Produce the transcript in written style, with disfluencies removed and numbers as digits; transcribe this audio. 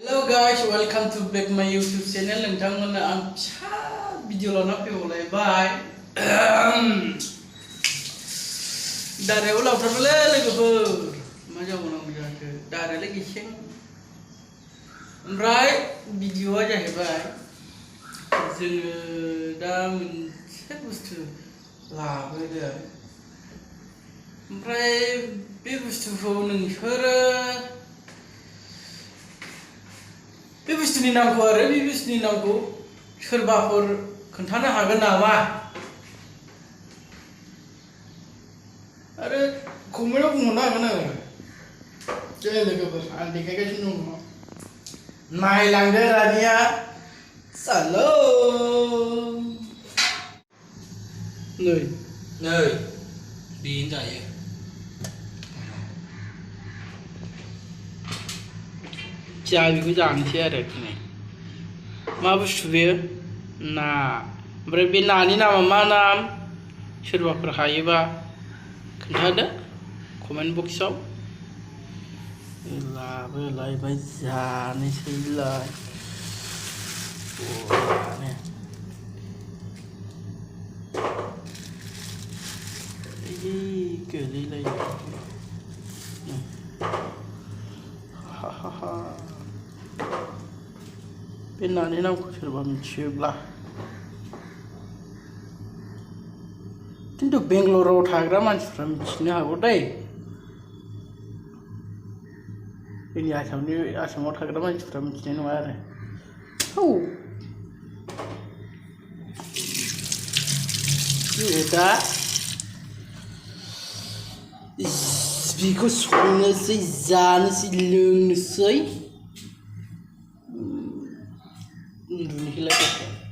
Hello guys, welcome to back my YouTube channel. नोंथांमोननो आं फिसा video लाना फैबावलायबाय। दारायाव लावथारबायलै लोगोफोर, मा जाबावनांगौ जाखो दारायालाय गेसें। ओमफ्राय भिडिअआ जाहैबाय जोङो दा मोनसे बुस्थु लाबोदों। ओमफ्राय बे बुस्थुखौ नोंसोरो बे बुस्थुनि नामखौ सोरबाफोर खोन्थानो हागोन नामा? आरो कमेन्टआव बुंहरनो हागोन आरो जे लोगोफोर आं देखायगासिनो दङ। नायलांदो दानिया सालो नै बेनो जायो। जा बेखौ जानोसै आरो मा बुस्थु बेयो? ना। ओमफ्राय बे नानि नामा मा नाम? सोरबाफोर हायोबा खोन्थादो कमेन्ट बक्सआव। लाबोलायबाय जानोसैलाय। गोलैलायो। बे नानि नामखौ सोरबा मिथियोब्ला, खिन्थु बेंगलराव थाग्रा मानसिफ्रा मिथिनो हागौ दै। जोंनि आसामाव थाग्रा मानसिफ्रा मिथिनाय नङा आरो। दा बेखौ संनोसै, जानोसै, लोंनोसै, उन्दुनोसैलाय।